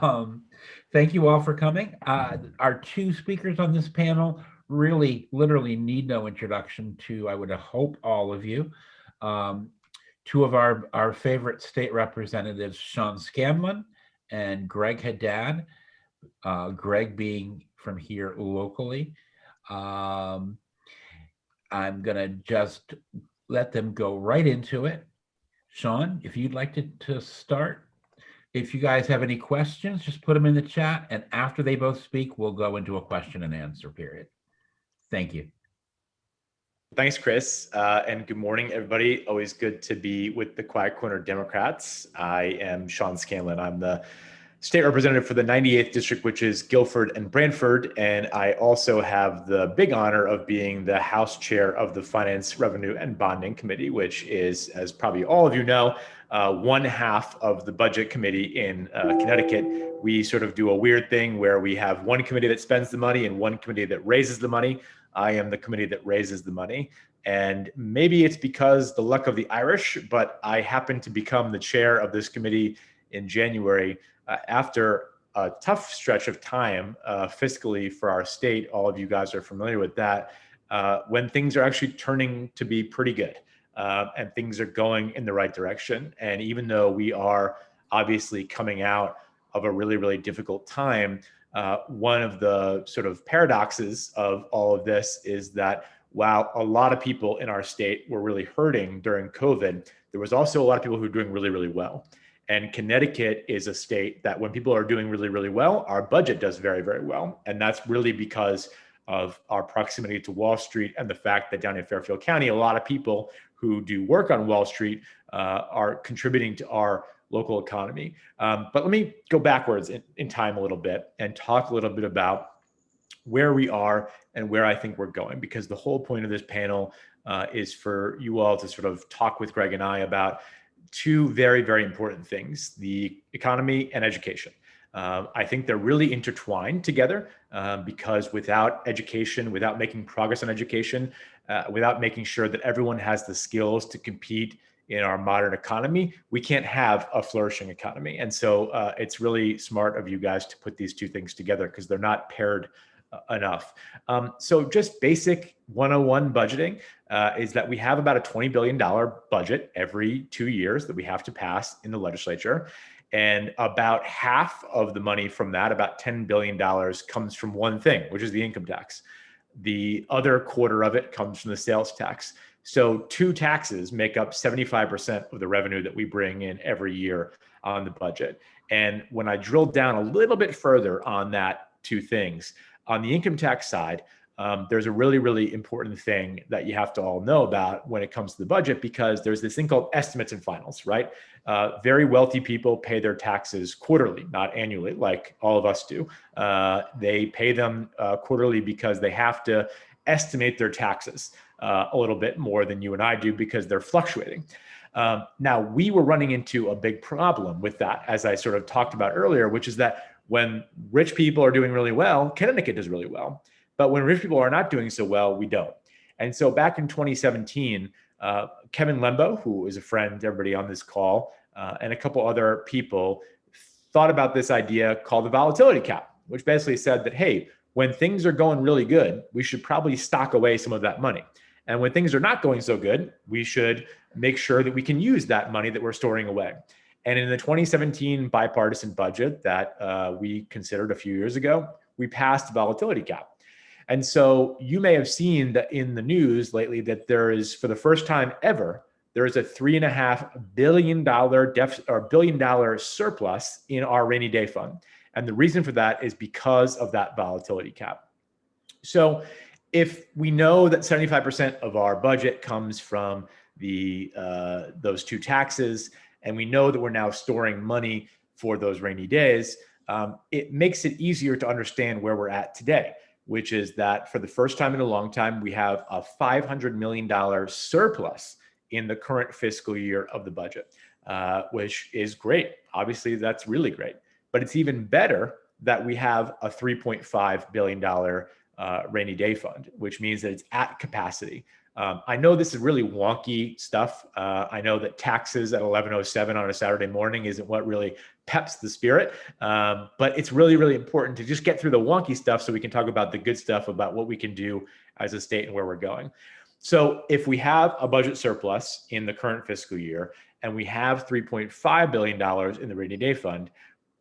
Um, Thank you all for coming. Our two speakers on this panel really, literally need no introduction to, I would hope, all of you. Um, Two of our favorite state representatives, Sean Scanlon and Gregg Haddad, Gregg being from here locally. Um, I'm going to just let them go right into it. Sean, if you'd like to start. If you guys have any questions, just put them in the chat. And after they both speak, we'll go into a question and answer period. Thank you. Thanks, Chris. And good morning, everybody. Always good to be with the Quiet Corner Democrats. I am Sean Scanlon. I'm the state representative for the 98th district, which is Guilford and Brantford. And I also have the big honor of being the House chair of the Finance, Revenue, and Bonding Committee, which is, as probably all of you know, one half of the Budget Committee in Connecticut. We sort of do a weird thing where we have one committee that spends the money and one committee that raises the money. I am the committee that raises the money. And maybe it's because the luck of the Irish, but I happen to become the chair of this committee in January after a tough stretch of time fiscally for our state. All of you guys are familiar with that, when things are actually turning to be pretty good and things are going in the right direction. And even though we are obviously coming out of a really, really difficult time, one of the sort of paradoxes of all of this is that while a lot of people in our state were really hurting during COVID, there was also a lot of people who were doing really, really well. And Connecticut is a state that when people are doing really, really well, our budget does very, very well. And that's really because of our proximity to Wall Street and the fact that down in Fairfield County, a lot of people who do work on Wall Street are contributing to our local economy. But let me go backwards in time a little bit and talk a little bit about where we are and where I think we're going, because the whole point of this panel is for you all to sort of talk with Gregg and I about two very, very important things: the economy and education. I think they're really intertwined together because without education, without making progress on education, without making sure that everyone has the skills to compete in our modern economy, we can't have a flourishing economy. And so it's really smart of you guys to put these two things together because they're not paired enough. So just basic 101 budgeting is that we have about a $20 billion budget every 2 years that we have to pass in the legislature. And about half of the money from that, about $10 billion, comes from one thing, which is the income tax. The other quarter of it comes from the sales tax. So two taxes make up 75% of the revenue that we bring in every year on the budget. And when I drill down a little bit further on that two things, on the income tax side, there's a really, really important thing that you have to all know about when it comes to the budget, because there's this thing called estimates and finals, right? Very wealthy people pay their taxes quarterly, not annually, like all of us do. They pay them quarterly because they have to estimate their taxes a little bit more than you and I do because they're fluctuating. Now, we were running into a big problem with that, as I sort of talked about earlier, which is that when rich people are doing really well, Connecticut does really well. But when rich people are not doing so well, we don't. And so back in 2017, Kevin Lembo, who is a friend to everybody on this call, and a couple other people thought about this idea called the volatility cap, which basically said that, hey, when things are going really good, we should probably stock away some of that money. And when things are not going so good, we should make sure that we can use that money that we're storing away. And in the 2017 bipartisan budget that we considered a few years ago, we passed the volatility cap. And so you may have seen that in the news lately that there is, for the first time ever, there is a $3.5 billion deficit or $1 billion surplus in our rainy day fund. And the reason for that is because of that volatility cap. So if we know that 75% of our budget comes from those two taxes, and we know that we're now storing money for those rainy days, it makes it easier to understand where we're at today, which is that for the first time in a long time, we have a $500 million surplus in the current fiscal year of the budget, which is great. Obviously, that's really great. But it's even better that we have a $3.5 billion rainy day fund, which means that it's at capacity. I know this is really wonky stuff. I know that taxes at 11:07 on a Saturday morning isn't what really peps the spirit, but it's really, really important to just get through the wonky stuff so we can talk about the good stuff about what we can do as a state and where we're going. So if we have a budget surplus in the current fiscal year and we have $3.5 billion in the rainy day fund,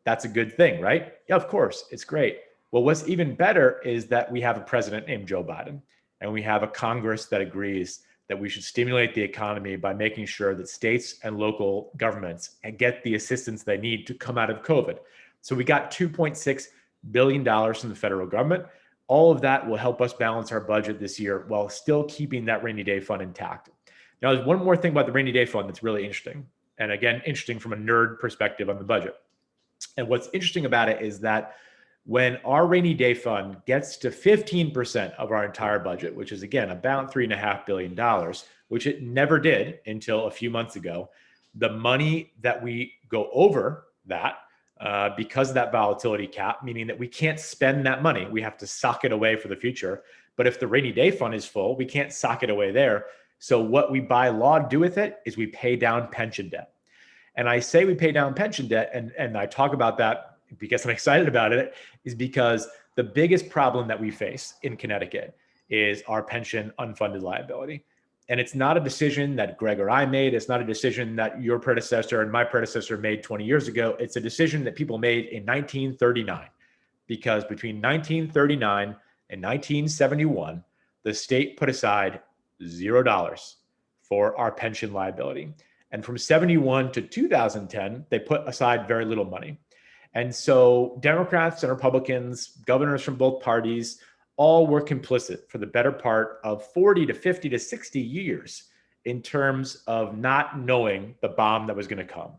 that's a good thing, right? Yeah, of course, it's great. Well, what's even better is that we have a president named Joe Biden, and we have a Congress that agrees that we should stimulate the economy by making sure that states and local governments get the assistance they need to come out of COVID. So we got $2.6 billion from the federal government. All of that will help us balance our budget this year while still keeping that rainy day fund intact. Now, there's one more thing about the rainy day fund that's really interesting. And again, interesting from a nerd perspective on the budget. And what's interesting about it is that when our rainy day fund gets to 15% of our entire budget, which is again about $3.5 billion, which it never did until a few months ago, the money that we go over that, because of that volatility cap, meaning that we can't spend that money, we have to sock it away for the future. But if the rainy day fund is full, we can't sock it away there. So what we by law do with it is we pay down pension debt. And I say we pay down pension debt, and I talk about that because I'm excited about it, is because the biggest problem that we face in Connecticut is our pension unfunded liability. And it's not a decision that Gregg or I made. It's not a decision that your predecessor and my predecessor made 20 years ago. It's a decision that people made in 1939, because between 1939 and 1971, the state put aside $0 for our pension liability. And from 71 to 2010, they put aside very little money. And so Democrats and Republicans, governors from both parties, all were complicit for the better part of 40 to 50 to 60 years in terms of not knowing the bomb that was going to come.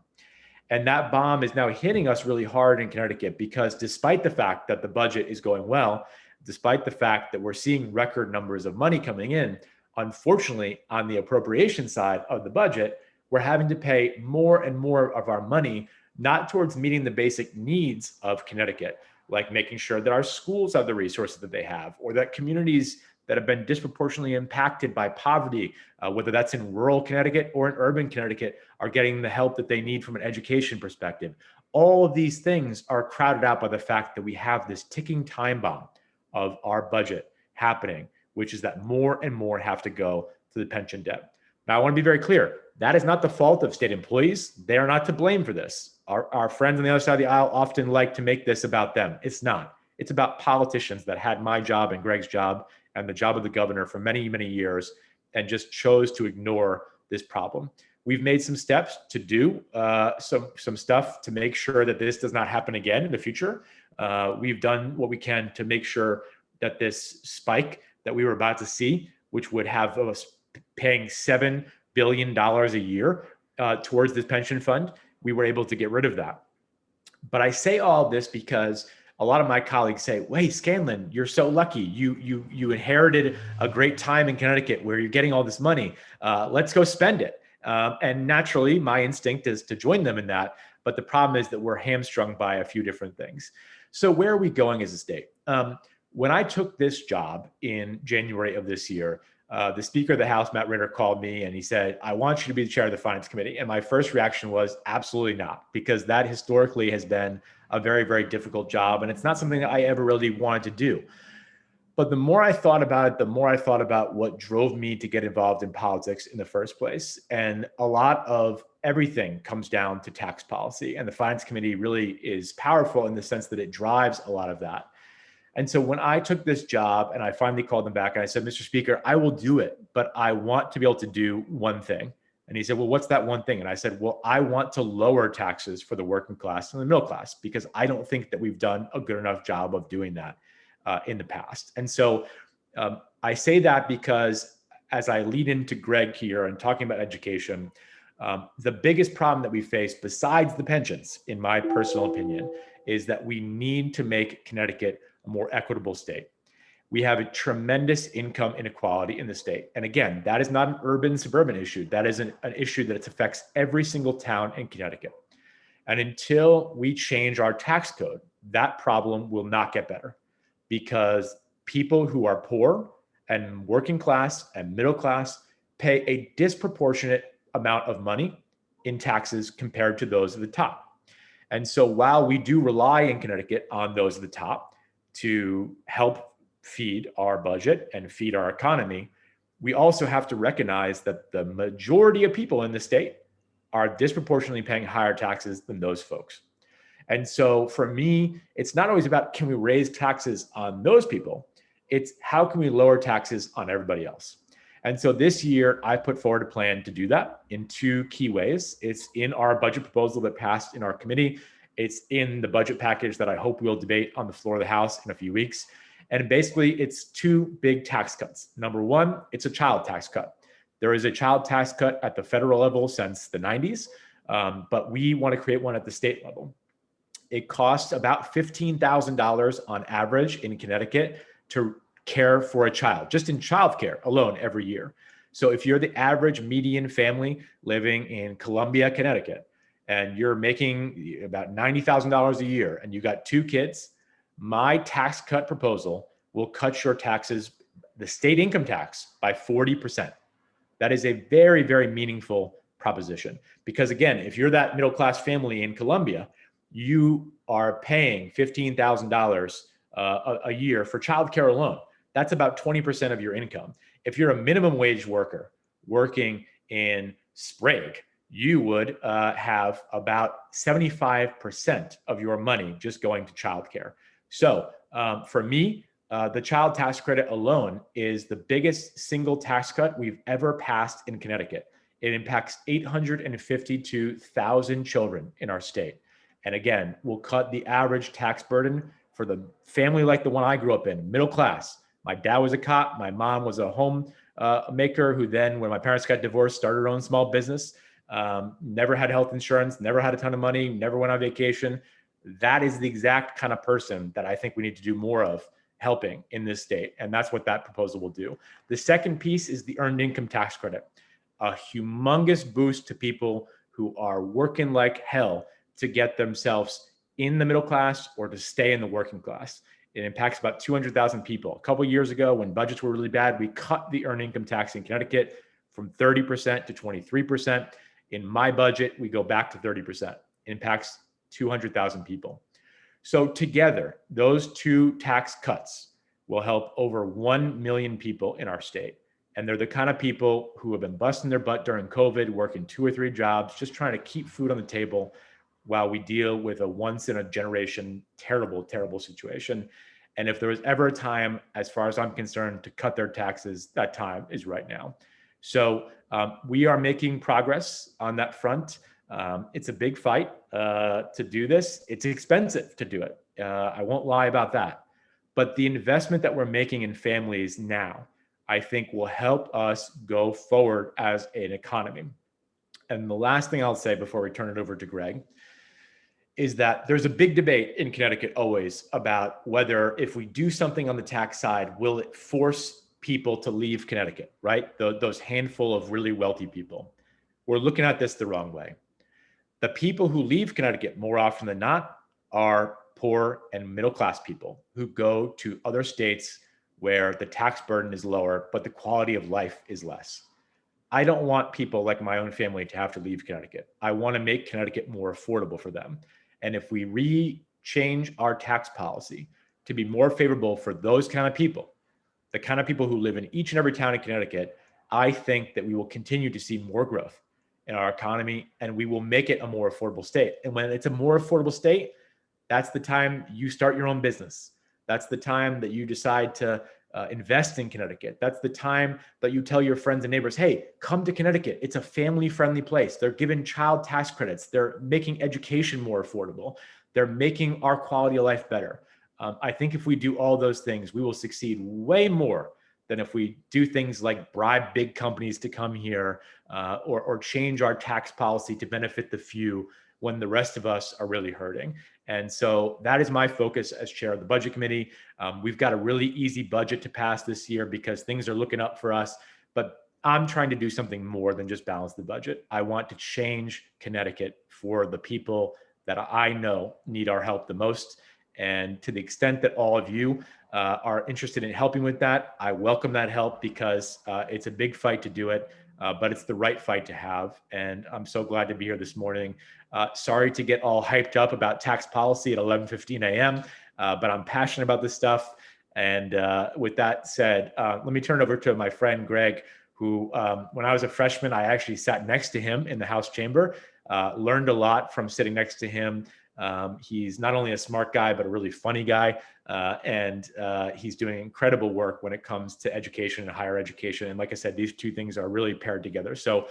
And that bomb is now hitting us really hard in Connecticut, because despite the fact that the budget is going well, despite the fact that we're seeing record numbers of money coming in, unfortunately, on the appropriation side of the budget, we're having to pay more and more of our money not towards meeting the basic needs of Connecticut, like making sure that our schools have the resources that they have, or that communities that have been disproportionately impacted by poverty, whether that's in rural Connecticut or in urban Connecticut, are getting the help that they need from an education perspective. All of these things are crowded out by the fact that we have this ticking time bomb of our budget happening, which is that more and more have to go to the pension debt. Now, I want to be very clear. That is not the fault of state employees. They are not to blame for this. Our friends on the other side of the aisle often like to make this about them. It's not. It's about politicians that had my job and Gregg's job and the job of the governor for many, many years and just chose to ignore this problem. We've made some steps to do some stuff to make sure that this does not happen again in the future. We've done what we can to make sure that this spike that we were about to see, which would have us paying $7 billion a year towards this pension fund, we were able to get rid of that. But I say all of this because a lot of my colleagues say, "Wait, Scanlon, you're so lucky. You inherited a great time in Connecticut where you're getting all this money. Let's go spend it." And naturally, my instinct is to join them in that. But the problem is that we're hamstrung by a few different things. So where are we going as a state? When I took this job in January of this year, the Speaker of the House, Matt Ritter, called me and he said, "I want you to be the chair of the Finance Committee." And my first reaction was absolutely not, because that historically has been a very, very difficult job. And it's not something that I ever really wanted to do. But the more I thought about it, the more I thought about what drove me to get involved in politics in the first place. And a lot of everything comes down to tax policy. And the Finance Committee really is powerful in the sense that it drives a lot of that. And so when I took this job and I finally called them back and I said, "Mr. Speaker, I will do it, but I want to be able to do one thing." And he said, "Well, what's that one thing?" And I said, "Well, I want to lower taxes for the working class and the middle class, because I don't think that we've done a good enough job of doing that in the past." And so I say that because as I lead into Gregg here and talking about education, the biggest problem that we face, besides the pensions, in my personal opinion, is that we need to make Connecticut a more equitable state. We have a tremendous income inequality in the state. And again, that is not an urban suburban issue. That is an issue that affects every single town in Connecticut. And until we change our tax code, that problem will not get better, because people who are poor and working class and middle class pay a disproportionate amount of money in taxes compared to those at the top. And so while we do rely in Connecticut on those at the top to help feed our budget and feed our economy, we also have to recognize that the majority of people in the state are disproportionately paying higher taxes than those folks. And so for me, it's not always about can we raise taxes on those people, it's how can we lower taxes on everybody else. And so this year, I put forward a plan to do that in two key ways. It's in our budget proposal that passed in our committee. It's in the budget package that I hope we'll debate on the floor of the House in a few weeks. And basically, it's two big tax cuts. Number one, it's a child tax cut. There is a child tax cut at the federal level since the 90s, but we want to create one at the state level. It costs about $15,000 on average in Connecticut to care for a child, just in childcare alone every year. So if you're the average median family living in Columbia, Connecticut, and you're making about $90,000 a year and you got two kids, my tax cut proposal will cut your taxes, the state income tax, by 40%. That is a very, very meaningful proposition. Because again, if you're that middle-class family in Columbia, you are paying $15,000 a year for childcare alone. That's about 20% of your income. If you're a minimum wage worker working in Sprague, you would have about 75% of your money just going to childcare. So for me, the child tax credit alone is the biggest single tax cut we've ever passed in Connecticut. It impacts 852,000 children in our state. And again, we'll cut the average tax burden for the family like the one I grew up in, middle class. My dad was a cop. My mom was a home maker who then, when my parents got divorced, started her own small business. Never had health insurance, never had a ton of money, never went on vacation. That is the exact kind of person that I think we need to do more of helping in this state. And that's what that proposal will do. The second piece is the earned income tax credit, a humongous boost to people who are working like hell to get themselves in the middle class or to stay in the working class. It impacts about 200,000 people. A couple of years ago, when budgets were really bad, we cut the earned income tax in Connecticut from 30% to 23%. In my budget, we go back to 30%. It impacts 200,000 people. So together, those two tax cuts will help over 1 million people in our state. And they're the kind of people who have been busting their butt during COVID, working 2 or 3 jobs, just trying to keep food on the table while we deal with a once in a generation, terrible, terrible situation. And if there was ever a time, as far as I'm concerned, to cut their taxes, that time is right now. So we are making progress on that front. It's a big fight to do this. It's expensive to do it. I won't lie about that. But the investment that we're making in families now, I think will help us go forward as an economy. And the last thing I'll say before we turn it over to Gregg is that there's a big debate in Connecticut always about whether if we do something on the tax side, will it force people to leave Connecticut, right? Those handful of really wealthy people. We're looking at this the wrong way. The people who leave Connecticut more often than not are poor and middle-class people who go to other states where the tax burden is lower, but the quality of life is less. I don't want people like my own family to have to leave Connecticut. I want to make Connecticut more affordable for them. And if we change our tax policy to be more favorable for those kind of people, the kind of people who live in each and every town in Connecticut, I think that we will continue to see more growth in our economy and we will make it a more affordable state. And when it's a more affordable state, that's the time you start your own business. That's the time that you decide to invest in Connecticut. That's the time that you tell your friends and neighbors, hey, come to Connecticut. It's a family-friendly place. They're giving child tax credits. They're making education more affordable. They're making our quality of life better. I think if we do all those things, we will succeed way more than if we do things like bribe big companies to come here or change our tax policy to benefit the few when the rest of us are really hurting. And so that is my focus as chair of the budget committee. We've got a really easy budget to pass this year because things are looking up for us, but I'm trying to do something more than just balance the budget. I want to change Connecticut for the people that I know need our help the most. And to the extent that all of you are interested in helping with that, I welcome that help, because it's a big fight to do it, but it's the right fight to have. And I'm so glad to be here this morning. Sorry to get all hyped up about tax policy at 11:15 a.m., but I'm passionate about this stuff. And with that said, let me turn it over to my friend Gregg, who, when I was a freshman, I actually sat next to him in the House chamber, learned a lot from sitting next to him. He's not only a smart guy, but a really funny guy. And he's doing incredible work when it comes to education and higher education. And like I said, these two things are really paired together. So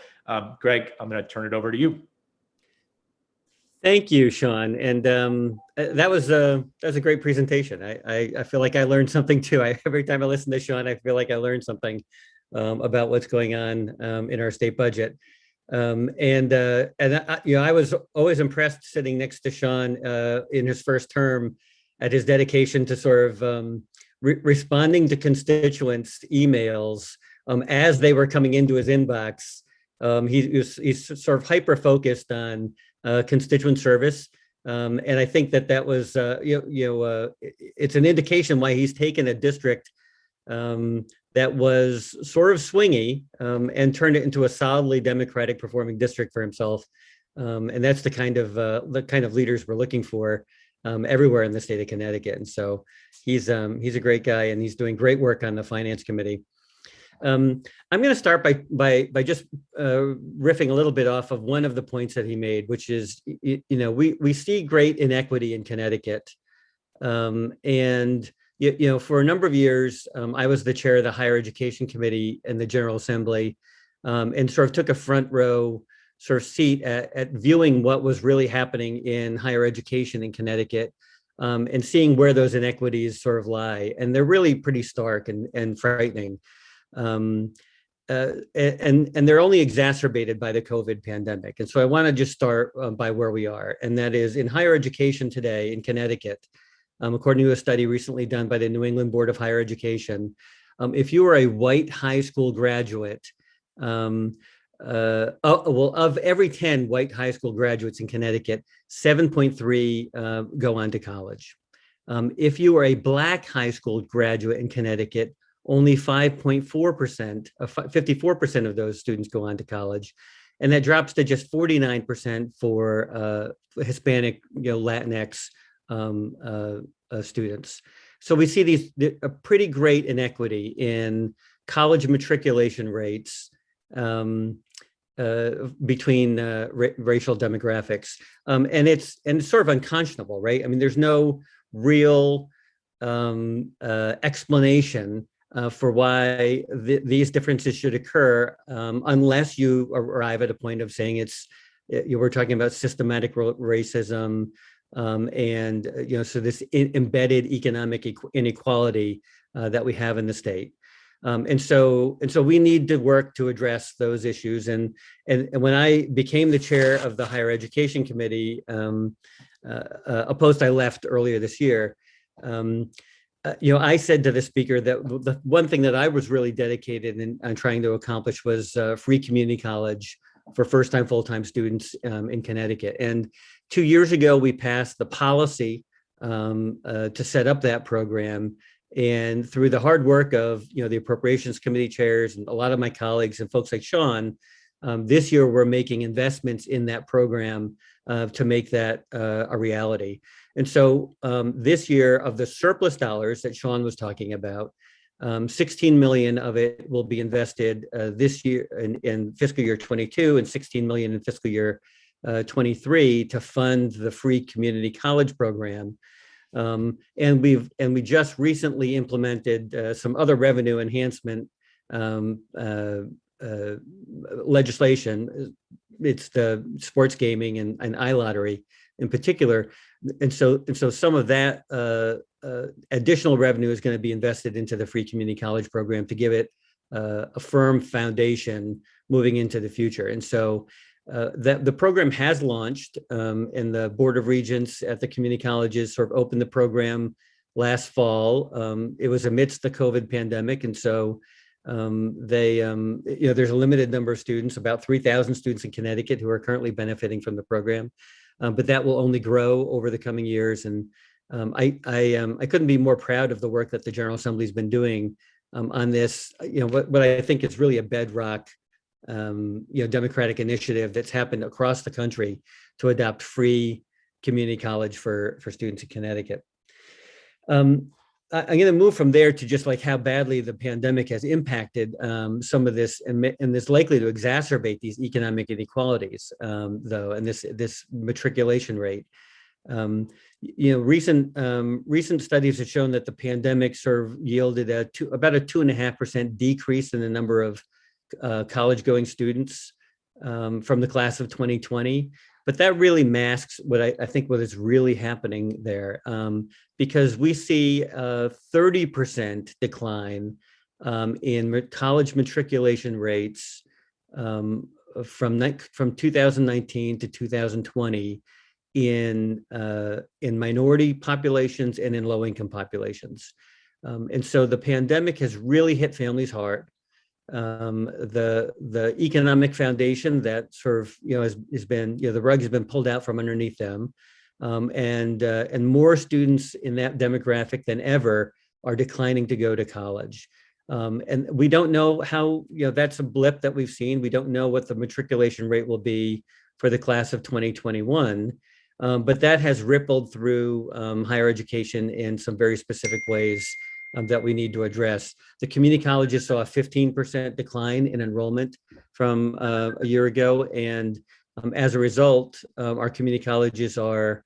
Gregg, I'm going to turn it over to you. Thank you, Sean. And that was a great presentation. I feel like I learned something too. Every time I listen to Sean, I feel like I learned something about what's going on in our state budget. I was always impressed sitting next to Sean in his first term at his dedication to sort of responding to constituents' emails as they were coming into his inbox. He's sort of hyper focused on constituent service, and I think that was it's an indication why he's taken a district that was sort of swingy and turned it into a solidly Democratic performing district for himself. And that's the kind of leaders we're looking for everywhere in the state of Connecticut. And so he's a great guy, and he's doing great work on the Finance Committee. I'm going to start by just riffing a little bit off of one of the points that he made, which is, we see great inequity in Connecticut. And for a number of years, I was the chair of the Higher Education Committee in the General Assembly, and sort of took a front row sort of seat at viewing what was really happening in higher education in Connecticut, and seeing where those inequities sort of lie. And they're really pretty stark and frightening. And they're only exacerbated by the COVID pandemic. And so I want to just start by where we are, and that is in higher education today in Connecticut. According to a study recently done by the New England Board of Higher Education, if you are a white high school graduate, of every 10 white high school graduates in Connecticut, 7.3 go on to college. If you are a black high school graduate in Connecticut, only 5.4%, 54% of those students go on to college. And that drops to just 49% for Hispanic, Latinx students. So we see a pretty great inequity in college matriculation rates between racial demographics, and it's sort of unconscionable, right? I mean, there's no real explanation for why these differences should occur, unless you arrive at a point of saying we're talking about systematic racism, and so this embedded economic inequality that we have in the state. And so we need to work to address those issues. And when I became the chair of the Higher Education Committee, a post I left earlier this year, I said to the speaker that the one thing that I was really dedicated on trying to accomplish was free community college for first-time, full-time students in Connecticut. And 2 years ago, we passed the policy to set up that program. And through the hard work of the Appropriations Committee chairs and a lot of my colleagues and folks like Sean, this year we're making investments in that program to make that a reality. And so this year, of the surplus dollars that Sean was talking about, 16 million of it will be invested this year in fiscal year 22, and 16 million in fiscal year 23 to fund the free community college program. And we just recently implemented some other revenue enhancement legislation. It's the sports gaming and iLottery in particular. And so some of that additional revenue is going to be invested into the free community college program to give it a firm foundation moving into the future. And so the program has launched, and the Board of Regents at the community colleges sort of opened the program last fall. It was amidst the COVID pandemic, and so there's a limited number of students, about 3,000 students in Connecticut who are currently benefiting from the program, but that will only grow over the coming years. And I couldn't be more proud of the work that the General Assembly's been doing on this. What I think is really a bedrock, democratic initiative that's happened across the country to adopt free community college for students in Connecticut. I'm going to move from there to just like how badly the pandemic has impacted some of this, and is likely to exacerbate these economic inequalities, though, and this matriculation rate. Recent studies have shown that the pandemic sort of yielded about a 2.5% decrease in the number of college-going students from the class of 2020. But that really masks what I think what is really happening there, because we see a 30% decline in college matriculation rates from 2019 to 2020 in minority populations and in low-income populations. And so the pandemic has really hit families hard. The economic foundation that sort of has been the rug has been pulled out from underneath them, and more students in that demographic than ever are declining to go to college, and we don't know how that's a blip that we've seen. We don't know what the matriculation rate will be for the class of 2021, but that has rippled through higher education in some very specific ways that we need to address. The community colleges saw a 15% decline in enrollment from a year ago, and as a result, our community colleges are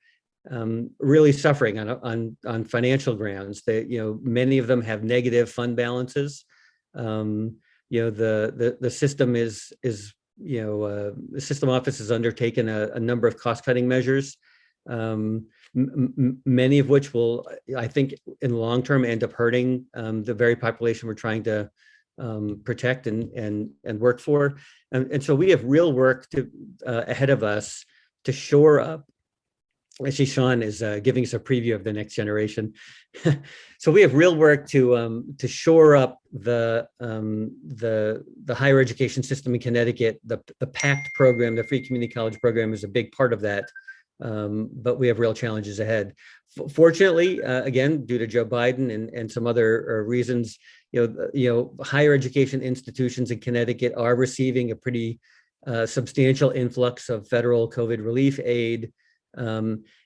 really suffering on financial grounds. Many of them have negative fund balances. The system the system office has undertaken a number of cost-cutting measures. Many of which will, I think, in the long term end up hurting the very population we're trying to protect and work for. And so we have real work ahead of us to shore up. Actually, Sean is giving us a preview of the next generation. So we have real work to shore up the higher education system in Connecticut. The PACT program, the Free Community College program, is a big part of that. But we have real challenges ahead. Fortunately, again, due to Joe Biden and some other reasons, higher education institutions in Connecticut are receiving a pretty substantial influx of federal COVID relief aid.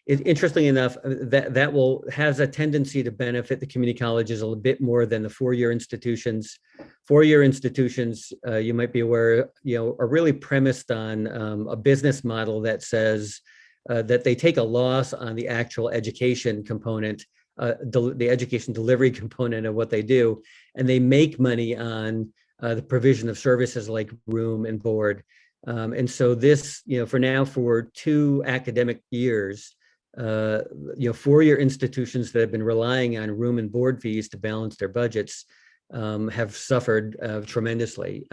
Interestingly enough, that has a tendency to benefit the community colleges a little bit more than the four-year institutions. Four-year institutions, you might be aware, are really premised on a business model that says that they take a loss on the actual education component, the education delivery component of what they do, and they make money on the provision of services like room and board. And so this, for 2 academic years, four-year institutions that have been relying on room and board fees to balance their budgets have suffered tremendously.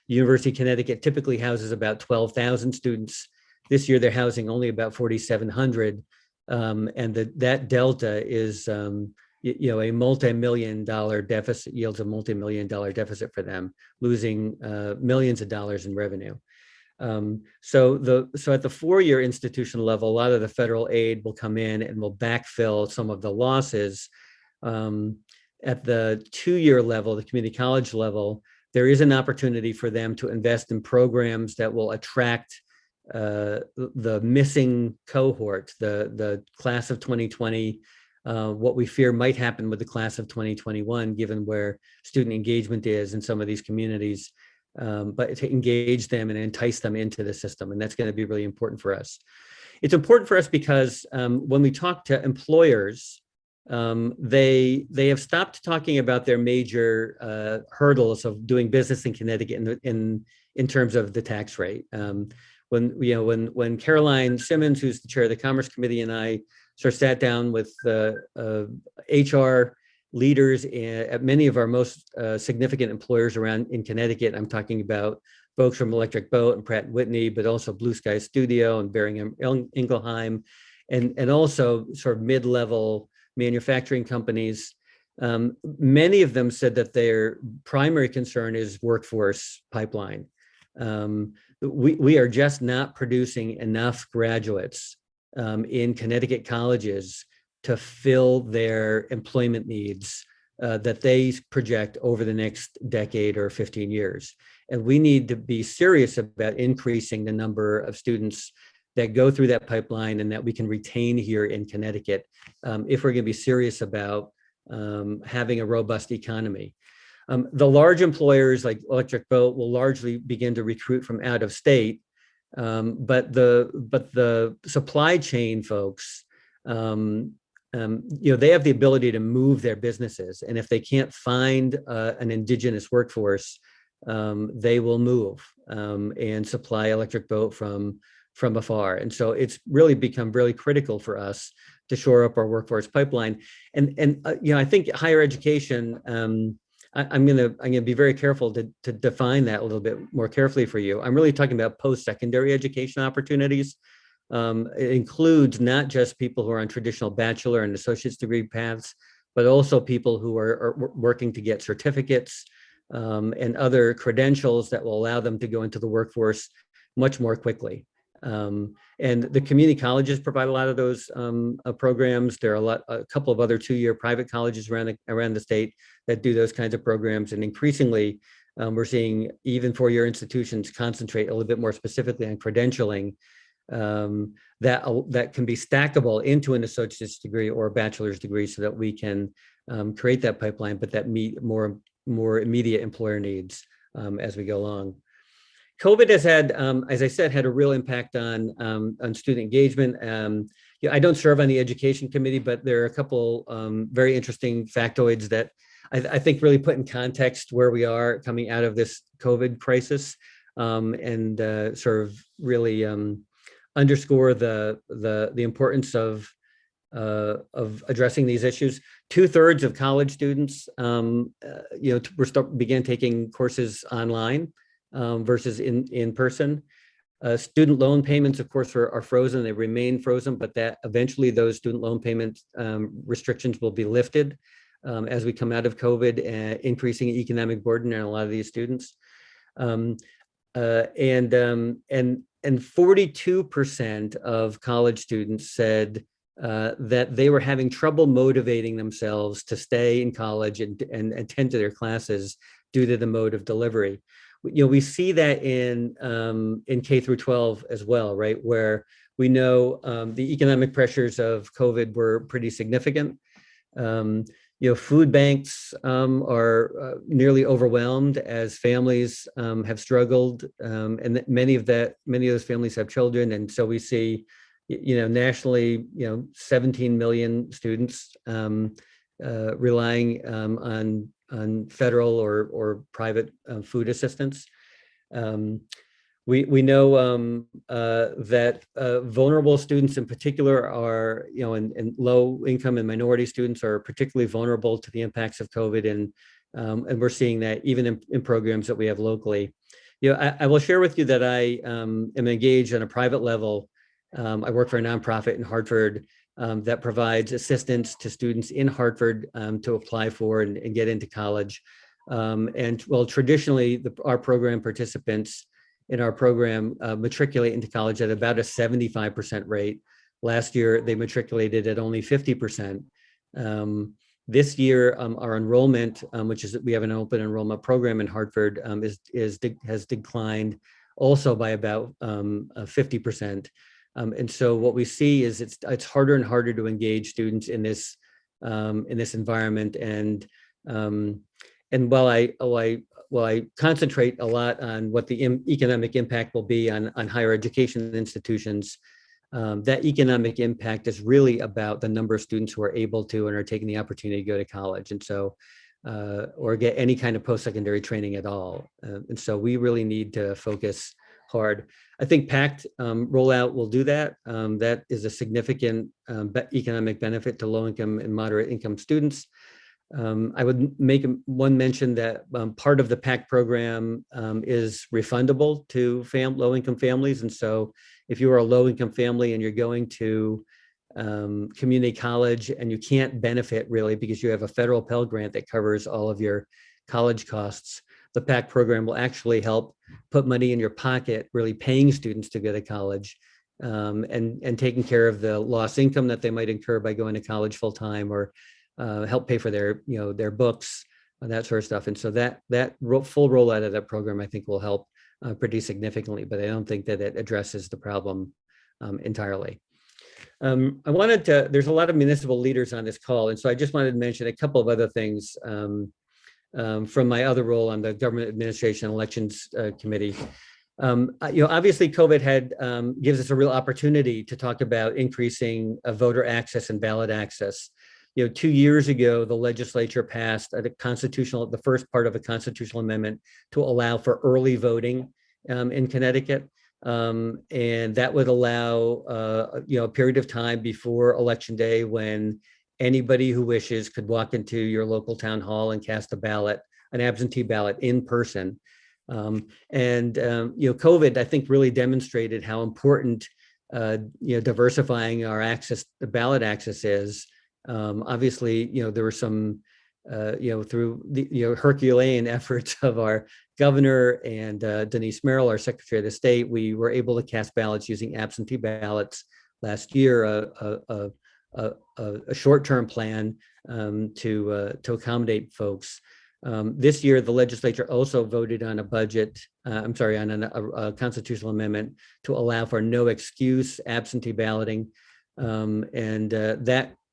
University of Connecticut typically houses about 12,000 students. This year, they're housing only about 4,700, and that delta is, a multi-million-dollar deficit, yields a multi-million-dollar deficit for them, losing millions of dollars in revenue. So at the four-year institution level, a lot of the federal aid will come in and will backfill some of the losses. At the 2-year level, the community college level, there is an opportunity for them to invest in programs that will attract the missing cohort, the class of 2020, what we fear might happen with the class of 2021, given where student engagement is in some of these communities, but to engage them and entice them into the system. And that's going to be really important for us. It's important for us because when we talk to employers, they have stopped talking about their major hurdles of doing business in Connecticut in terms of the tax rate. When Caroline Simmons, who's the chair of the Commerce Committee, and I sort of sat down with HR leaders at many of our most significant employers around in Connecticut, I'm talking about folks from Electric Boat and Pratt & Whitney, but also Blue Sky Studio and Bering Ingelheim, and also sort of mid-level manufacturing companies. Many of them said that their primary concern is workforce pipeline. We are just not producing enough graduates in Connecticut colleges to fill their employment needs that they project over the next decade or 15 years. And we need to be serious about increasing the number of students that go through that pipeline and that we can retain here in Connecticut if we're going to be serious about having a robust economy. The large employers like Electric Boat will largely begin to recruit from out of state, but the supply chain folks, they have the ability to move their businesses, and if they can't find an indigenous workforce, they will move and supply Electric Boat from afar. And so it's really become really critical for us to shore up our workforce pipeline. And I think higher education. I'm gonna be very careful to define that a little bit more carefully for you. I'm really talking about post-secondary education opportunities. It includes not just people who are on traditional bachelor and associate's degree paths, but also people who are working to get certificates and other credentials that will allow them to go into the workforce much more quickly. And the community colleges provide a lot of those programs. There are a couple of other 2-year private colleges around the state that do those kinds of programs. And increasingly, we're seeing even 4-year institutions concentrate a little bit more specifically on credentialing that can be stackable into an associate's degree or a bachelor's degree, so that we can create that pipeline, but that meet more immediate employer needs as we go along. COVID has had, as I said, had a real impact on student engagement. I don't serve on the education committee, but there are a couple very interesting factoids that I think really put in context where we are coming out of this COVID crisis, and sort of really underscore the importance of addressing these issues. 2/3 of college students, began taking courses online versus in person. Student loan payments, of course, are frozen. They remain frozen, but that eventually those student loan payment restrictions will be lifted as we come out of COVID, increasing economic burden on a lot of these students. And 42% of college students said that they were having trouble motivating themselves to stay in college and attend to their classes due to the mode of delivery. We see that in K through 12 as well, right? Where we know the economic pressures of COVID were pretty significant. Food banks are nearly overwhelmed as families have struggled, and many of those families have children, and so we see, nationally, 17 million students relying on federal or private food assistance. We know that vulnerable students in particular are, and low income and minority students are particularly vulnerable to the impacts of COVID, and we're seeing that even in programs that we have locally. I will share with you that I am engaged on a private level. I work for a nonprofit in Hartford that provides assistance to students in Hartford to apply for and get into college. Traditionally, our program participants in our program matriculate into college at about a 75% rate. Last year, they matriculated at only 50%. This year, our enrollment, we have an open enrollment program in Hartford, has declined also by about 50%. And so what we see is it's harder and harder to engage students in this environment. And while I concentrate a lot on what the economic impact will be on higher education institutions, that economic impact is really about the number of students who are able to and are taking the opportunity to go to college, and so or get any kind of post-secondary training at all. And so we really need to focus hard. I think PACT rollout will do that. That is a significant economic benefit to low-income and moderate-income students. I would make one mention that part of the PACT program is refundable to low-income families. And so if you are a low-income family and you're going to community college and you can't benefit really because you have a federal Pell Grant that covers all of your college costs, the PACT program will actually help put money in your pocket, really paying students to go to college. and taking care of the lost income that they might incur by going to college full time, or help pay for their books and that sort of stuff. And so that full rollout of that program, I think, will help pretty significantly, but I don't think that it addresses the problem entirely. There's a lot of municipal leaders on this call, and so I just wanted to mention a couple of other things from my other role on the Government Administration Elections Committee. Obviously COVID gives us a real opportunity to talk about increasing voter access and ballot access. 2 years ago, the legislature passed the first part of a constitutional amendment to allow for early voting in Connecticut. And that would allow a period of time before Election Day when anybody who wishes could walk into your local town hall and cast an absentee ballot in person. COVID, I think, really demonstrated how important diversifying our ballot access is. Obviously, there were some through the Herculean efforts of our governor and Denise Merrill, our Secretary of the State, we were able to cast ballots using absentee ballots last year, a short-term plan to accommodate folks. This year, the legislature also voted on a constitutional amendment to allow for no excuse absentee balloting,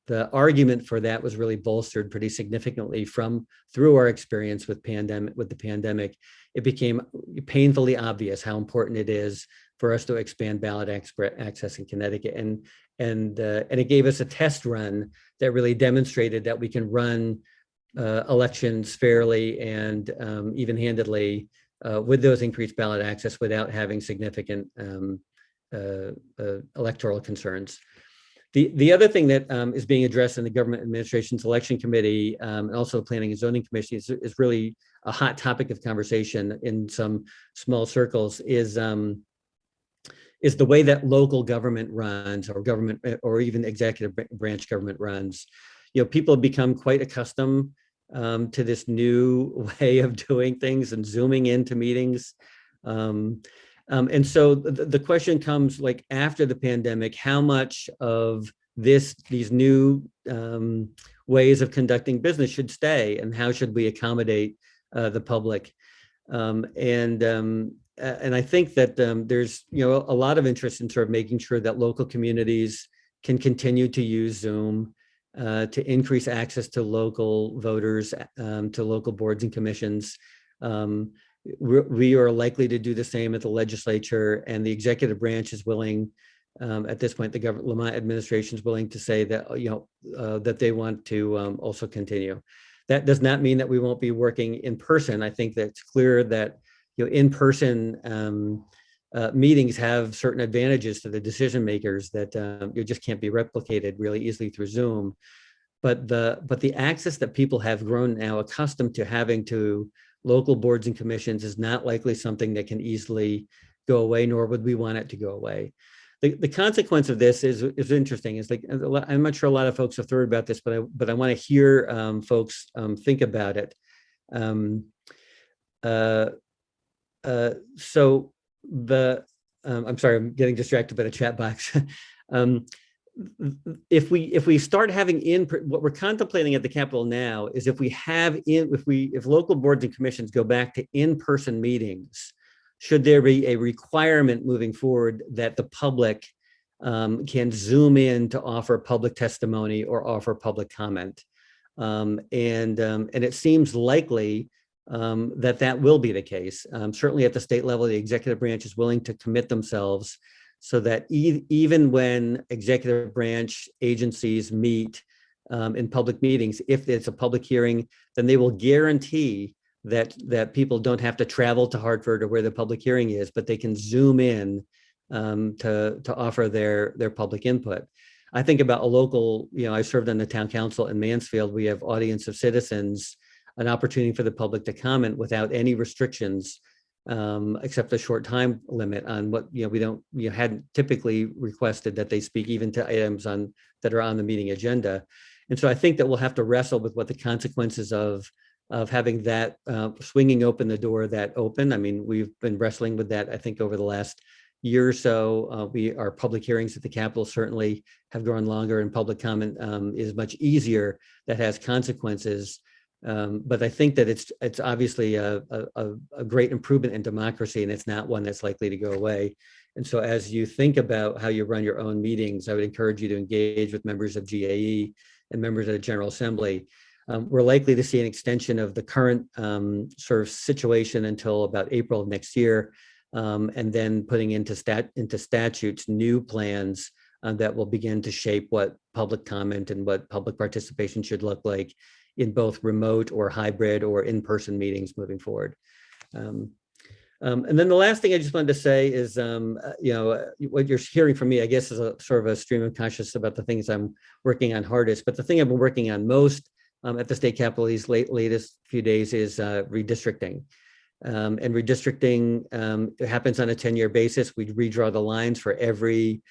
the argument for that was really bolstered pretty significantly through our experience with the pandemic. It became painfully obvious how important it is for us to expand ballot access in Connecticut, and it gave us a test run that really demonstrated that we can run elections fairly and even-handedly with those increased ballot access without having significant electoral concerns. The other thing that is being addressed in the Government Administration's Election Committee and also the Planning and Zoning Commission is really a hot topic of conversation in some small circles is the way that local government runs, or even executive branch government runs. People have become quite accustomed to this new way of doing things and zooming into meetings. And so the question comes, like, after the pandemic, how much of these new ways of conducting business should stay, and how should we accommodate the public? And I think that there's a lot of interest in sort of making sure that local communities can continue to use Zoom to increase access to local voters, to local boards and commissions. We are likely to do the same at the legislature, and the executive branch is willing, at this point, the Lamont administration is willing to say that that they want to also continue. That does not mean that we won't be working in person. I think that it's clear that in-person meetings have certain advantages to the decision makers that you just can't be replicated really easily through Zoom. But the access that people have grown now accustomed to having to local boards and commissions is not likely something that can easily go away, nor would we want it to go away. The consequence of this is interesting. It's like, I'm not sure a lot of folks have thought about this, but I want to hear folks think about it. So I'm sorry, I'm getting distracted by the chat box. If we start having what we're contemplating at the Capitol now is if local boards and commissions go back to in-person meetings, should there be a requirement moving forward that the public can Zoom in to offer public testimony or offer public comment? And it seems likely that will be the case. Certainly at the state level, the executive branch is willing to commit themselves so that even when executive branch agencies meet in public meetings, if it's a public hearing, then they will guarantee that people don't have to travel to Hartford or where the public hearing is, but they can Zoom in to offer their public input. I think about a local, I served on the town council in Mansfield. We have audience of citizens, an opportunity for the public to comment without any restrictions, except a short time limit on what we hadn't typically requested that they speak even to items that are on the meeting agenda. And so I think that we'll have to wrestle with what the consequences of having that swinging open the door that open. I mean, we've been wrestling with that, I think, over the last year or so, our public hearings at the Capitol certainly have grown longer, and public comment is much easier. That has consequences. But I think that it's obviously a great improvement in democracy, and it's not one that's likely to go away. And so as you think about how you run your own meetings, I would encourage you to engage with members of GAE and members of the General Assembly. We're likely to see an extension of the current sort of situation until about April of next year, and then putting into statutes new plans that will begin to shape what public comment and what public participation should look like in both remote or hybrid or in-person meetings moving forward. And then the last thing I just wanted to say is, what you're hearing from me, I guess, is a sort of a stream of consciousness about the things I'm working on hardest. But the thing I've been working on most at the state capitol these latest few days is redistricting. And redistricting happens on a 10-year basis. We redraw the lines for every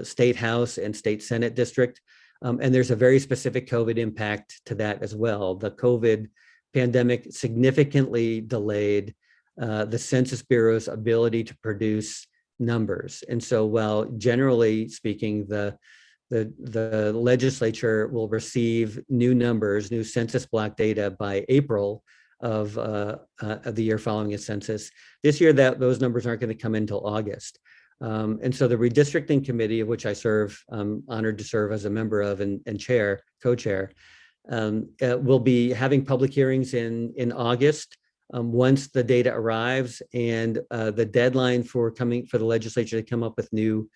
state house and state senate district. And there's a very specific COVID impact to that as well. The COVID pandemic significantly delayed the Census Bureau's ability to produce numbers. And so while generally speaking, the legislature will receive new numbers, new census block data by April of the year following a census, this year those numbers aren't going to come in until August. And so the redistricting committee, of which I serve, honored to serve as a member of and co-chair, will be having public hearings in August once the data arrives, and the deadline for the legislature to come up with new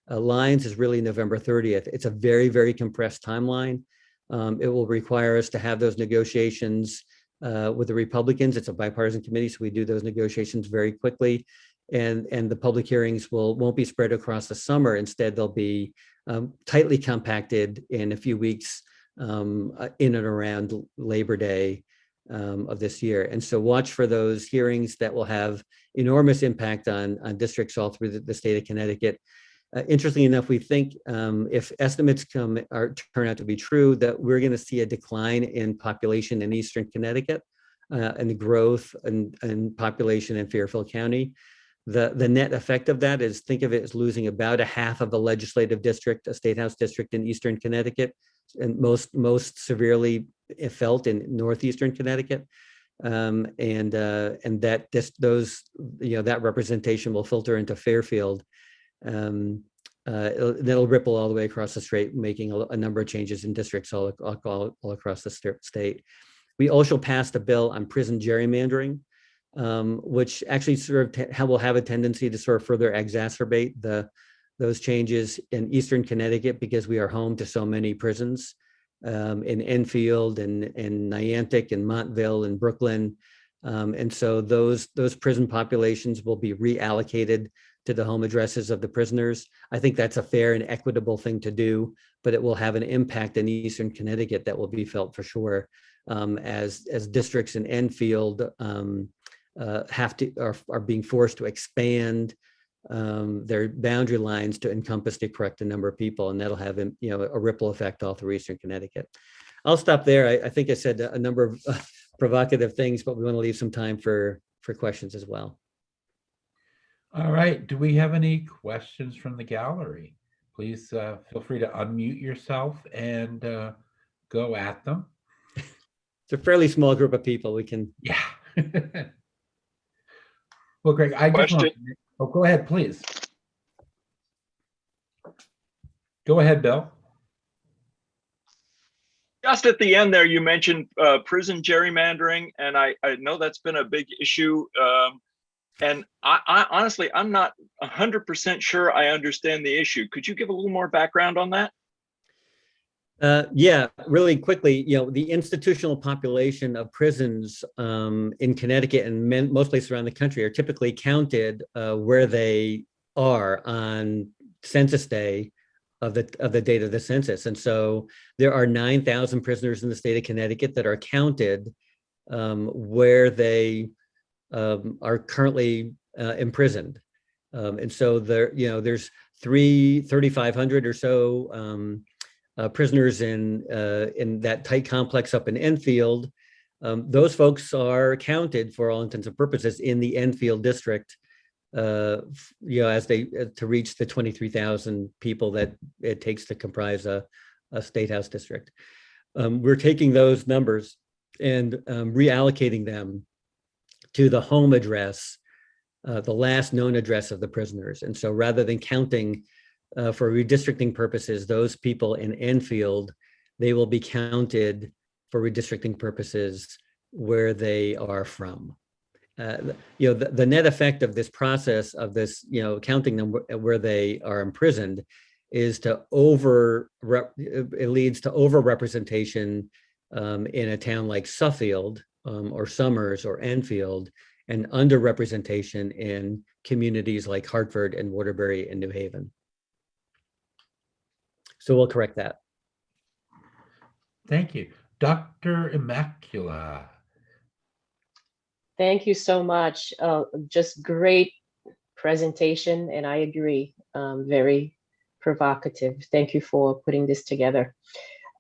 lines is really November 30th. It's a very, very compressed timeline. It will require us to have those negotiations with the Republicans. It's a bipartisan committee, so we do those negotiations very quickly. And the public hearings won't be spread across the summer. Instead, they'll be tightly compacted in a few weeks in and around Labor Day of this year. And so watch for those hearings that will have enormous impact on districts all through the state of Connecticut. Interestingly enough, we think if estimates turn out to be true, that we're going to see a decline in population in Eastern Connecticut and the growth and population in Fairfield County. The net effect of that is, think of it as losing about a half of a legislative district, a state house district in Eastern Connecticut, and most severely felt in northeastern Connecticut. And that that representation will filter into Fairfield. That'll ripple all the way across the state, making a number of changes in districts all across the state. We also passed a bill on prison gerrymandering, which actually will have a tendency to sort of further exacerbate those changes in Eastern Connecticut, because we are home to so many prisons in Enfield and Niantic and Montville and Brooklyn. And so those prison populations will be reallocated to the home addresses of the prisoners. I think that's a fair and equitable thing to do, but it will have an impact in Eastern Connecticut that will be felt for sure, as districts in Enfield are being forced to expand their boundary lines to encompass the correct number of people, and that'll have a ripple effect all through Eastern Connecticut. I'll stop there. I think I said a number of provocative things, but we want to leave some time for questions as well. All right. Do we have any questions from the gallery? Please feel free to unmute yourself and go at them. It's a fairly small group of people. We can. Yeah. Well, Greg, I just want. Oh, go ahead, please. Go ahead, Bill. Just at the end there, you mentioned prison gerrymandering, and I know that's been a big issue. And I honestly, I'm not 100% sure I understand the issue. Could you give a little more background on that? Yeah, really quickly, the institutional population of prisons in Connecticut and most places around the country are typically counted where they are on census day of the date of the census. And so there are 9,000 prisoners in the state of Connecticut that are counted where they are currently imprisoned. And so there's 3,500 or so prisoners in that tight complex up in Enfield. Those folks are counted for all intents and purposes in the Enfield district as they to reach the 23,000 people that it takes to comprise a state house district. We're taking those numbers and reallocating them to the home address, the last known address of the prisoners. And so rather than counting for redistricting purposes, those people in Enfield, they will be counted for redistricting purposes where they are from. The net effect of this process of this, counting them where they are imprisoned is it leads to over-representation in a town like Suffield or Somers or Enfield, and underrepresentation in communities like Hartford and Waterbury and New Haven. So we'll correct that. Thank you. Dr. Immacula. Thank you so much. Just great presentation, and I agree, very provocative. Thank you for putting this together.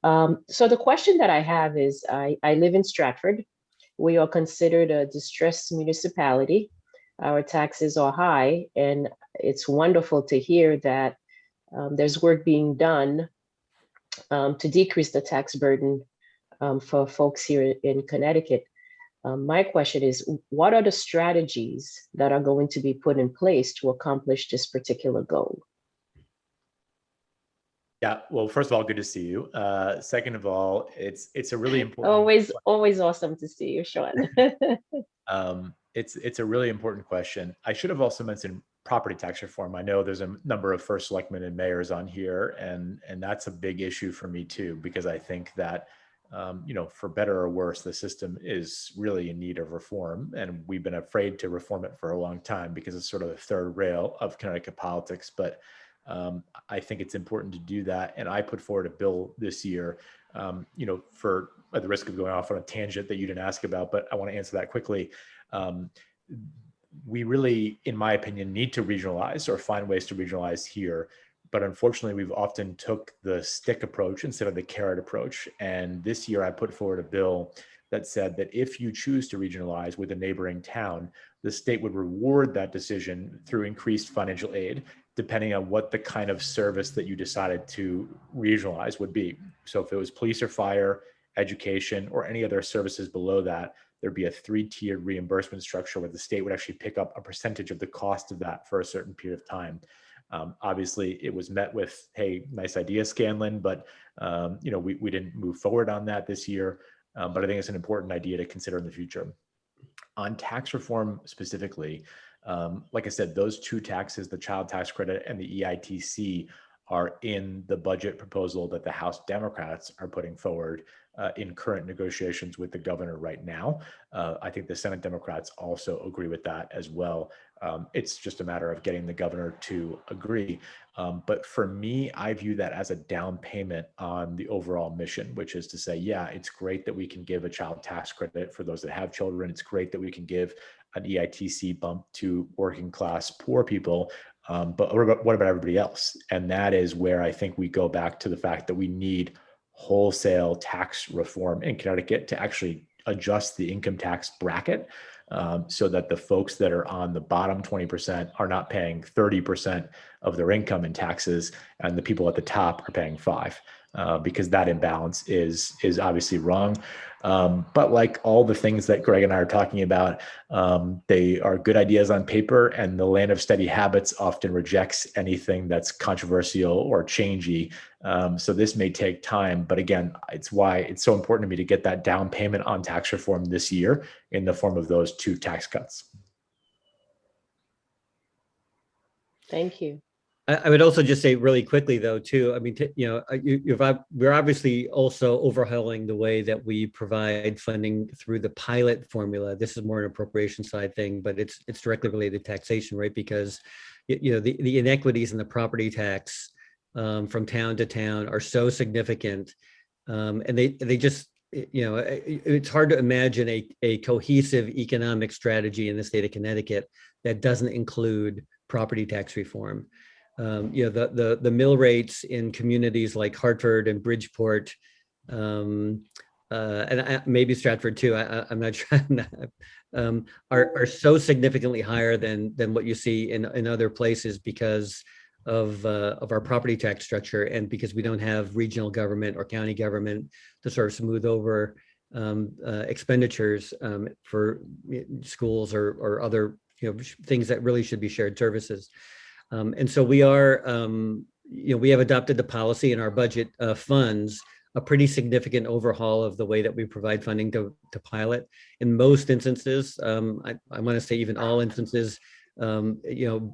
So the question that I have is, I live in Stratford. We are considered a distressed municipality. Our taxes are high, and it's wonderful to hear that there's work being done to decrease the tax burden for folks here in Connecticut. My question is, what are the strategies that are going to be put in place to accomplish this particular goal? Yeah, well, first of all, good to see you. Second of all, it's a really important always awesome to see you, Sean. It's a really important question. I should have also mentioned property tax reform. I know there's a number of first selectmen and mayors on here, and that's a big issue for me too, because I think that for better or worse, the system is really in need of reform, and we've been afraid to reform it for a long time because it's sort of the third rail of Connecticut politics. But I think it's important to do that, and I put forward a bill this year. For at the risk of going off on a tangent that you didn't ask about, but I want to answer that quickly. We really, in my opinion, need to regionalize or find ways to regionalize here. But unfortunately, we've often took the stick approach instead of the carrot approach. And this year I put forward a bill that said that if you choose to regionalize with a neighboring town, the state would reward that decision through increased financial aid, depending on what the kind of service that you decided to regionalize would be. So if it was police or fire, education, or any other services below that, there'd be a 3-tiered reimbursement structure where the state would actually pick up a percentage of the cost of that for a certain period of time. Obviously, it was met with, hey, nice idea, Scanlon, but we didn't move forward on that this year. But I think it's an important idea to consider in the future. On tax reform specifically, like I said, those two taxes, the child tax credit and the EITC, are in the budget proposal that the House Democrats are putting forward in current negotiations with the governor right now. I think the Senate Democrats also agree with that as well. It's just a matter of getting the governor to agree. But for me, I view that as a down payment on the overall mission, which is to say, yeah, it's great that we can give a child tax credit for those that have children. It's great that we can give an EITC bump to working class poor people. But what about everybody else? And that is where I think we go back to the fact that we need wholesale tax reform in Connecticut to actually adjust the income tax bracket so that the folks that are on the bottom 20% are not paying 30% of their income in taxes, and the people at the top are paying 5%. Because that imbalance is obviously wrong. But like all the things that Gregg and I are talking about, they are good ideas on paper, and the land of steady habits often rejects anything that's controversial or changey. So this may take time, but again, it's why it's so important to me to get that down payment on tax reform this year in the form of those 2 tax cuts. Thank you. I would also just say really quickly, though, too, I mean, we're obviously also overhauling the way that we provide funding through the pilot formula. This is more an appropriation side thing, but it's directly related to taxation, right? Because, the inequities in the property tax from town to town are so significant. And they just, it's hard to imagine a cohesive economic strategy in the state of Connecticut that doesn't include property tax reform. The mill rates in communities like Hartford and Bridgeport, and maybe Stratford too. I'm not sure. are so significantly higher than what you see in other places because of our property tax structure, and because we don't have regional government or county government to sort of smooth over expenditures for schools or other things that really should be shared services. And so we are, we have adopted the policy in our budget funds a pretty significant overhaul of the way that we provide funding to pilot. In most instances, I want to say even all instances, individual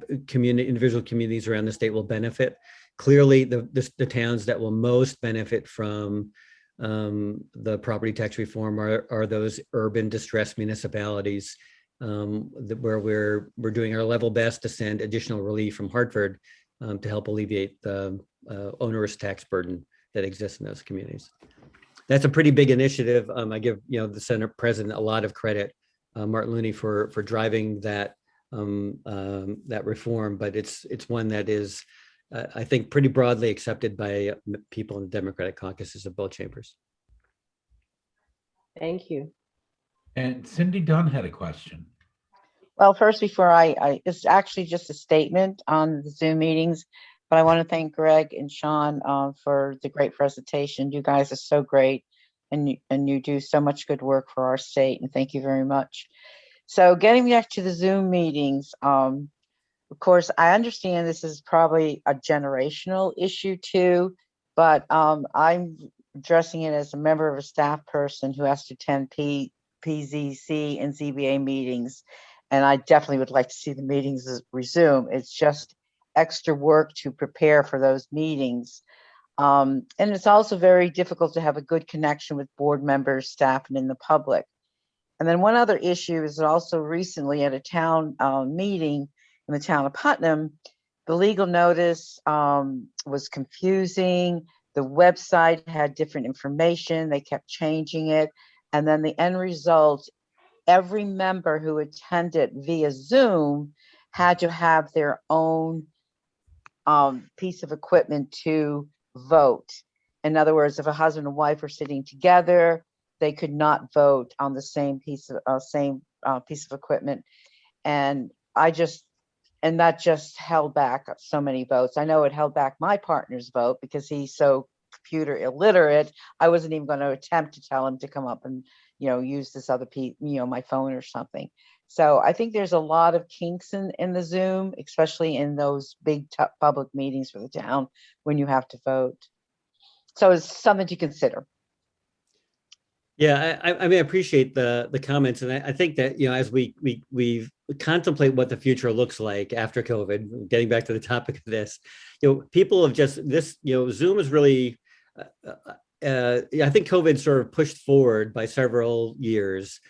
communities around the state will benefit. Clearly, the towns that will most benefit from the property tax reform are those urban distressed municipalities where we're doing our level best to send additional relief from Hartford to help alleviate the onerous tax burden that exists in those communities. That's a pretty big initiative. I give the Senate President a lot of credit, Martin Looney, for driving that reform, but it's one that is, I think, pretty broadly accepted by people in the Democratic caucuses of both chambers. Thank you. And Cindy Dunn had a question. Well, first, before it's actually just a statement on the Zoom meetings, but I want to thank Gregg and Sean for the great presentation. You guys are so great, and you do so much good work for our state, and thank you very much. So getting back to the Zoom meetings, of course, I understand this is probably a generational issue too, but I'm addressing it as a member of a staff person who has to attend PZC and ZBA meetings. And I definitely would like to see the meetings resume. It's just extra work to prepare for those meetings. And it's also very difficult to have a good connection with board members, staff, and in the public. And then one other issue is also recently at a town meeting in the town of Putnam, the legal notice was confusing. The website had different information. They kept changing it. And then the end result, every member who attended via Zoom had to have their own piece of equipment to vote. In other words, if a husband and wife were sitting together, they could not vote on the same piece of equipment. And that just held back so many votes. I know it held back my partner's vote because he's so computer illiterate. I wasn't even going to attempt to tell him to come up and use this other piece, my phone or something. So I think there's a lot of kinks in the Zoom, especially in those big public meetings for the town when you have to vote. So it's something to consider. Yeah, I mean, I appreciate the comments, and I think that as we contemplate what the future looks like after COVID, getting back to the topic of this, people have just Zoom is really. I think COVID sort of pushed forward by several years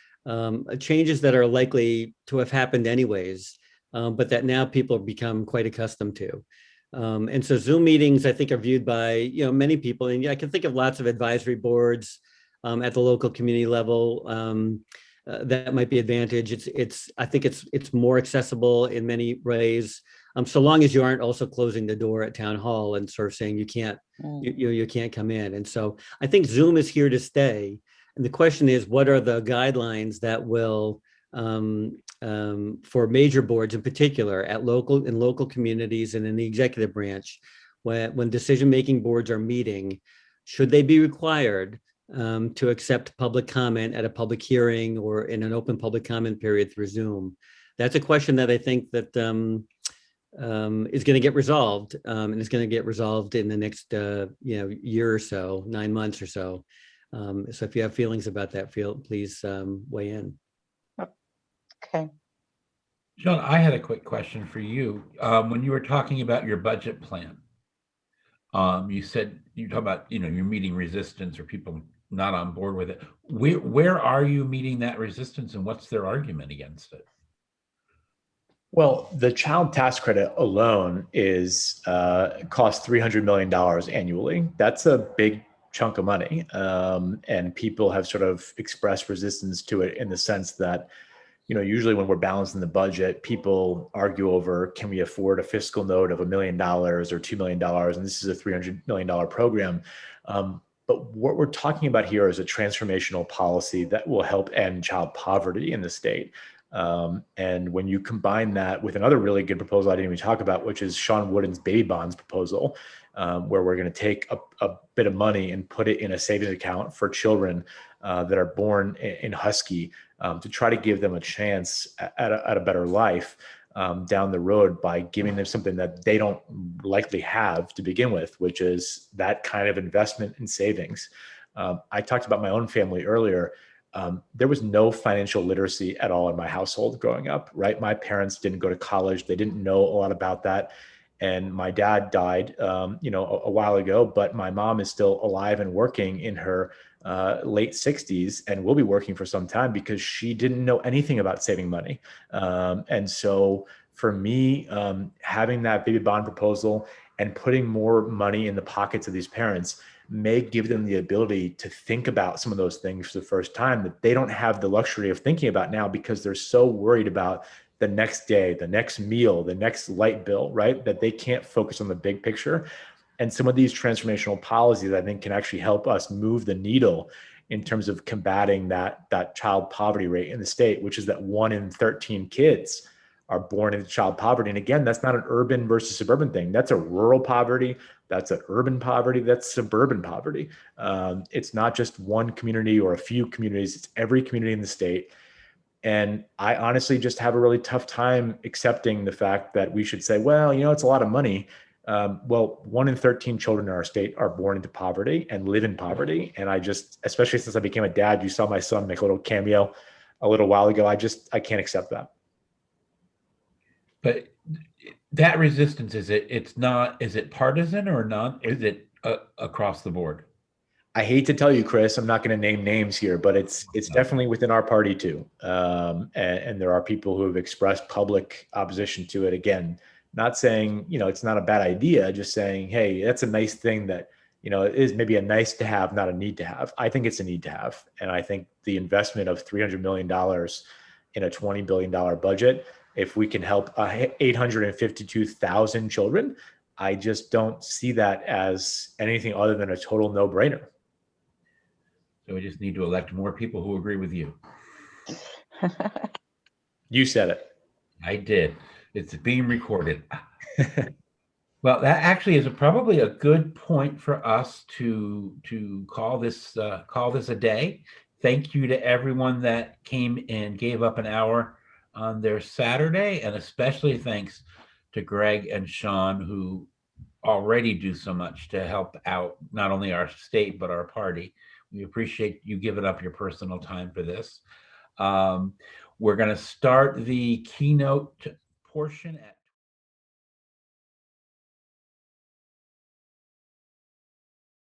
changes that are likely to have happened anyways, but that now people have become quite accustomed to. And so Zoom meetings, I think, are viewed by many people, and I can think of lots of advisory boards at the local community level that might be advantage. I think it's more accessible in many ways, so long as you aren't also closing the door at town hall and sort of saying you can't come in. And so I think Zoom is here to stay. And the question is, what are the guidelines that will for major boards in particular in local communities and in the executive branch, when decision-making boards are meeting, should they be required to accept public comment at a public hearing or in an open public comment period through Zoom? That's a question that I think that is going to get resolved, and it's going to get resolved in the next year or so, 9 months or so. So if you have feelings about that, please weigh in. Okay. John, I had a quick question for you. When you were talking about your budget plan, you said you talk about you're meeting resistance or people not on board with it. Where are you meeting that resistance, and what's their argument against it? Well, the child tax credit alone costs $300 million annually. That's a big chunk of money, and people have sort of expressed resistance to it in the sense that usually when we're balancing the budget, people argue over, can we afford a fiscal note of $1 million or $2 million? And this is a $300 million program. But what we're talking about here is a transformational policy that will help end child poverty in the state. And when you combine that with another really good proposal I didn't even talk about, which is Sean Wooden's baby bonds proposal, where we're going to take a bit of money and put it in a savings account for children that are born in Husky, to try to give them a chance at a better life down the road by giving them something that they don't likely have to begin with, which is that kind of investment in savings. I talked about my own family earlier. There was no financial literacy at all in my household growing up, right? My parents didn't go to college. They didn't know a lot about that. And my dad died, a while ago, but my mom is still alive and working in her late 60s and will be working for some time because she didn't know anything about saving money. And so for me, having that baby bond proposal and putting more money in the pockets of these parents may give them the ability to think about some of those things for the first time that they don't have the luxury of thinking about now because they're so worried about the next day, the next meal, the next light bill, right? That they can't focus on the big picture. And some of these transformational policies, I think, can actually help us move the needle in terms of combating that child poverty rate in the state, which is that 1 in 13 kids are born into child poverty. And again, that's not an urban versus suburban thing. That's a rural poverty. That's an urban poverty. That's suburban poverty. It's not just one community or a few communities. It's every community in the state. And I honestly just have a really tough time accepting the fact that we should say, well, it's a lot of money. Well, 1 in 13 children in our state are born into poverty and live in poverty. And I just, especially since I became a dad, you saw my son make a little cameo a little while ago. I can't accept that. But that resistance, is it partisan or not? Is it across the board? I hate to tell you, Chris, I'm not going to name names here, but it's definitely within our party too. And there are people who have expressed public opposition to it. Again, not saying, it's not a bad idea, just saying, hey, that's a nice thing that, it is maybe a nice to have, not a need to have. I think it's a need to have. And I think the investment of $300 million in a $20 billion budget, if we can help 852,000 children, I just don't see that as anything other than a total no-brainer. So we just need to elect more people who agree with you. You said it. I did. It's being recorded. Well, that actually is probably a good point for us to call this a day. Thank you to everyone that came and gave up an hour on their Saturday, and especially thanks to Gregg and Sean, who already do so much to help out not only our state but our party. We appreciate you giving up your personal time for this. We're going to start the keynote portion at